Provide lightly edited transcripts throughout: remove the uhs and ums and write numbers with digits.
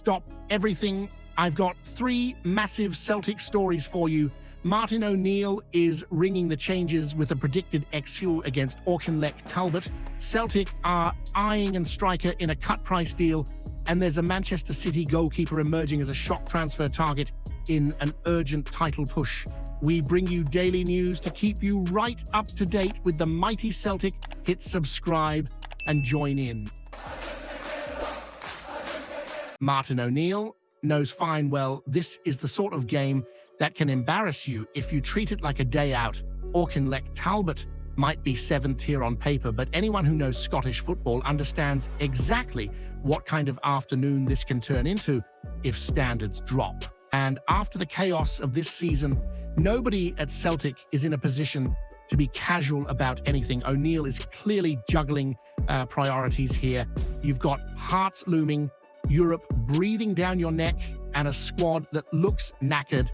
stop everything. I've got 3 massive Celtic stories for you. Martin O'Neill is ringing the changes with a predicted XU against Auchinleck Talbot. Celtic are eyeing a striker in a cut-price deal, and there's a Manchester City goalkeeper emerging as a shock transfer target in an urgent title push. We bring you daily news to keep you right up to date with the mighty Celtic. Hit subscribe and join in. Martin O'Neill knows fine well this is the sort of game that can embarrass you if you treat it like a day out. Auchinleck Talbot might be 7th tier on paper, but anyone who knows Scottish football understands exactly what kind of afternoon this can turn into if standards drop. And after the chaos of this season, nobody at Celtic is in a position to be casual about anything. O'Neill is clearly juggling priorities here. You've got hearts looming, Europe breathing down your neck, and a squad that looks knackered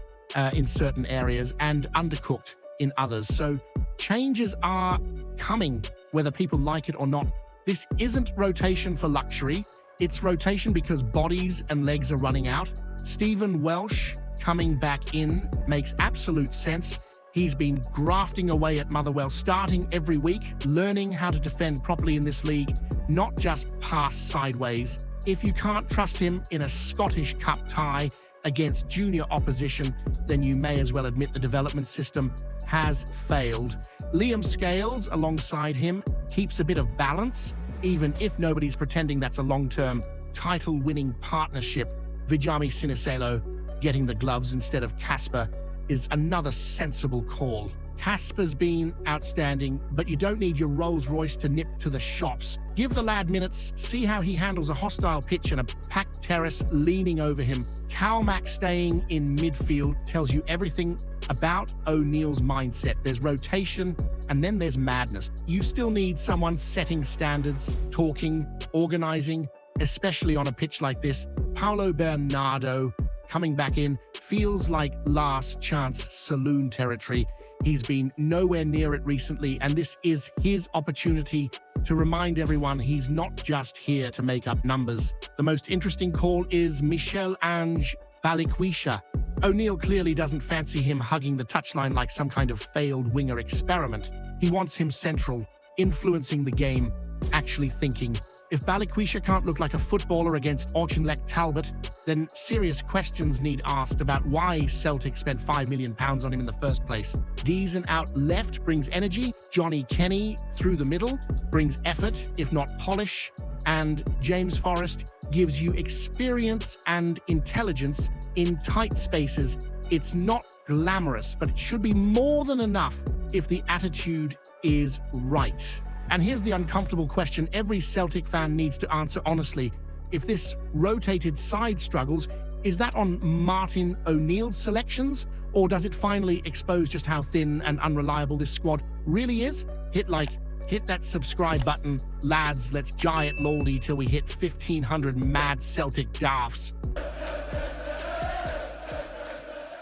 in certain areas and undercooked in others. So changes are coming, whether people like it or not. This isn't rotation for luxury. It's rotation because bodies and legs are running out. Stephen Welsh coming back in makes absolute sense. He's been grafting away at Motherwell, starting every week, learning how to defend properly in this league, not just pass sideways. If you can't trust him in a Scottish Cup tie against junior opposition, then you may as well admit the development system has failed. Liam Scales, alongside him, keeps a bit of balance, even if nobody's pretending that's a long-term title-winning partnership. Vijami Sinisalo getting the gloves instead of Casper is another sensible call. Casper's been outstanding, but you don't need your Rolls-Royce to nip to the shops. Give the lad minutes, see how he handles a hostile pitch and a packed terrace leaning over him. Calmack staying in midfield tells you everything about O'Neill's mindset. There's rotation, and then there's madness. You still need someone setting standards, talking, organizing, especially on a pitch like this. Paulo Bernardo coming back in feels like last chance saloon territory. He's been nowhere near it recently, and this is his opportunity to remind everyone he's not just here to make up numbers. The most interesting call is Michel-Ange Balikwisha. O'Neill clearly doesn't fancy him hugging the touchline like some kind of failed winger experiment. He wants him central, influencing the game, actually thinking. If Balikwisha can't look like a footballer against Auchinleck Talbot, then serious questions need asked about why Celtic spent £5 million on him in the first place. Deason out left brings energy, Johnny Kenny through the middle brings effort, if not polish, and James Forrest gives you experience and intelligence in tight spaces. It's not glamorous, but it should be more than enough if the attitude is right. And here's the uncomfortable question every Celtic fan needs to answer honestly. If this rotated side struggles, is that on Martin O'Neill's selections? Or does it finally expose just how thin and unreliable this squad really is? Hit that subscribe button. Lads, let's jai it lolly till we hit 1,500 mad Celtic daffs.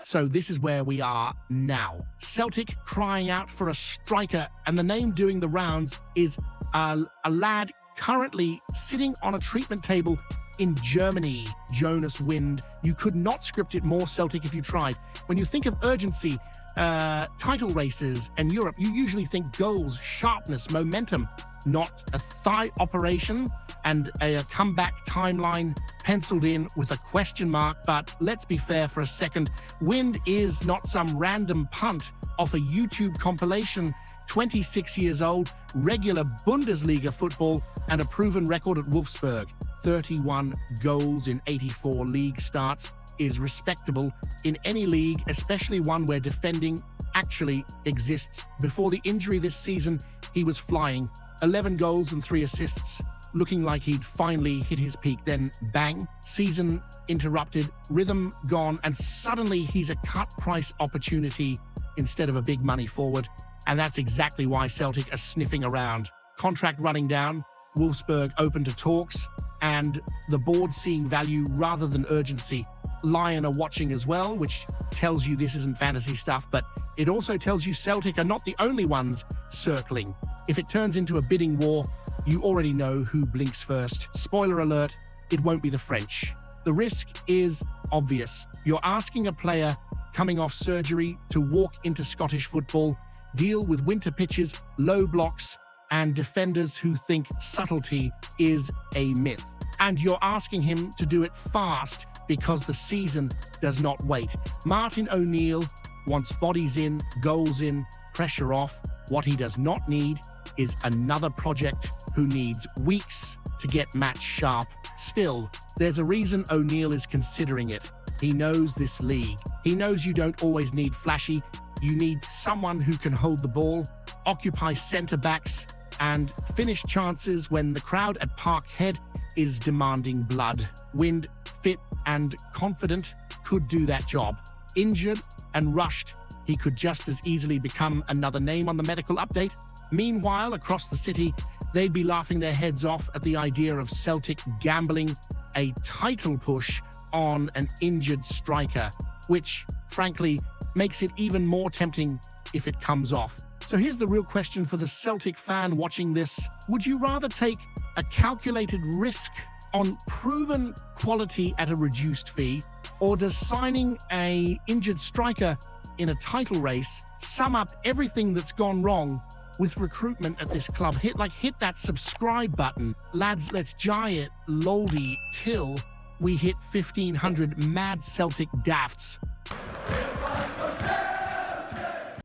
So this is where we are now. Celtic crying out for a striker, and the name doing the rounds is a lad currently sitting on a treatment table in Germany. Jonas Wind. You could not script it more Celtic if you tried. When you think of urgency, title races, and Europe, you usually think goals, sharpness, momentum, not a thigh operation and a comeback timeline penciled in with a question mark. But let's be fair for a second. Wind is not some random punt off a YouTube compilation. 26 years old, regular Bundesliga football, and a proven record at Wolfsburg. 31 goals in 84 league starts is respectable in any league, especially one where defending actually exists. Before the injury this season, he was flying. 11 goals and 3 assists, looking like he'd finally hit his peak. Then bang, season interrupted, rhythm gone, and suddenly he's a cut-price opportunity instead of a big money forward. And that's exactly why Celtic are sniffing around. Contract running down, Wolfsburg open to talks, and the board seeing value rather than urgency. Lion are watching as well, which tells you this isn't fantasy stuff, but it also tells you Celtic are not the only ones circling. If it turns into a bidding war, you already know who blinks first. Spoiler alert, it won't be the French. The risk is obvious. You're asking a player coming off surgery to walk into Scottish football, deal with winter pitches, low blocks, and defenders who think subtlety is a myth. And you're asking him to do it fast because the season does not wait. Martin O'Neill wants bodies in, goals in, pressure off. What he does not need is another project who needs weeks to get match sharp. Still, there's a reason O'Neill is considering it. He knows this league. He knows you don't always need flashy. You need someone who can hold the ball, occupy centre-backs, and finish chances when the crowd at Parkhead is demanding blood. Wind, fit and confident, could do that job. Injured and rushed, he could just as easily become another name on the medical update. Meanwhile, across the city, they'd be laughing their heads off at the idea of Celtic gambling a title push on an injured striker, which, frankly, makes it even more tempting if it comes off. So here's the real question for the Celtic fan watching this. Would you rather take a calculated risk on proven quality at a reduced fee, or does signing an injured striker in a title race sum up everything that's gone wrong with recruitment at this club? Hit that subscribe button. Lads, let's giant loldy till we hit 1,500 mad Celtic dafts.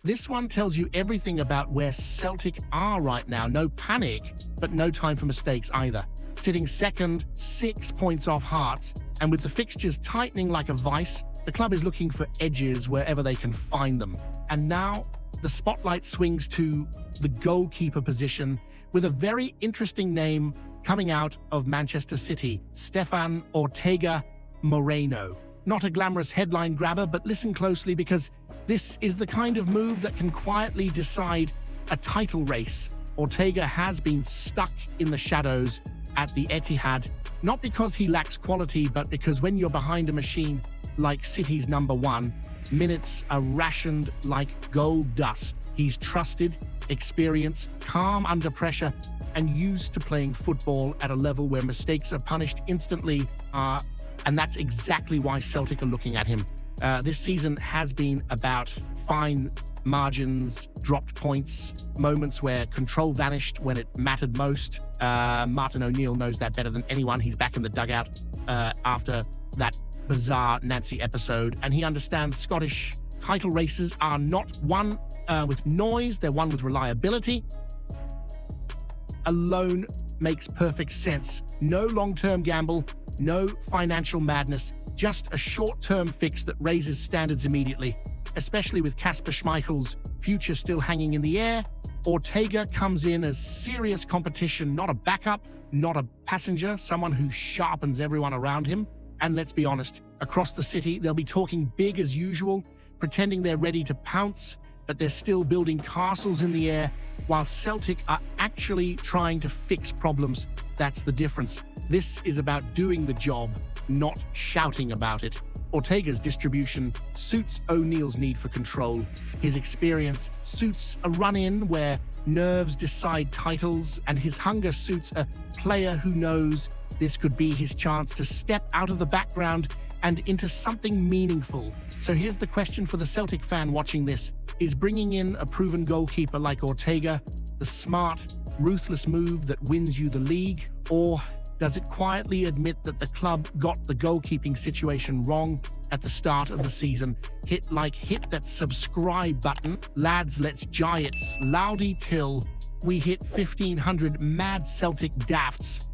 This one tells you everything about where Celtic are right now. No panic, but no time for mistakes either. Sitting second, 6 points off Hearts, and with the fixtures tightening like a vice, the club is looking for edges wherever they can find them. And now, the spotlight swings to the goalkeeper position with a very interesting name coming out of Manchester City, Stefan Ortega Moreno. Not a glamorous headline grabber, but listen closely because this is the kind of move that can quietly decide a title race. Ortega has been stuck in the shadows at the Etihad, not because he lacks quality, but because when you're behind a machine like City's number one, minutes are rationed like gold dust. He's trusted, experienced, calm under pressure, and used to playing football at a level where mistakes are punished instantly, and that's exactly why Celtic are looking at him. This season has been about fine margins, dropped points, moments where control vanished when it mattered most. Martin O'Neill knows that better than anyone. He's back in the dugout after that bizarre Nancy episode, and he understands Scottish title races are not one with noise, they're one with reliability. Alone makes perfect sense. No long-term gamble, no financial madness, just a short-term fix that raises standards immediately, especially with Kasper Schmeichel's future still hanging in the air. Ortega comes in as serious competition, not a backup, not a passenger, someone who sharpens everyone around him. And let's be honest, across the city, they'll be talking big as usual, pretending they're ready to pounce, but they're still building castles in the air, while Celtic are actually trying to fix problems. That's the difference. This is about doing the job, not shouting about it. Ortega's distribution suits O'Neill's need for control. His experience suits a run-in where nerves decide titles, and his hunger suits a player who knows this could be his chance to step out of the background and into something meaningful. So here's the question for the Celtic fan watching this. Is bringing in a proven goalkeeper like Ortega the smart, ruthless move that wins you the league? Or does it quietly admit that the club got the goalkeeping situation wrong at the start of the season? Hit that subscribe button. Lads, let's giants loudy till we hit 1,500 mad Celtic dafts.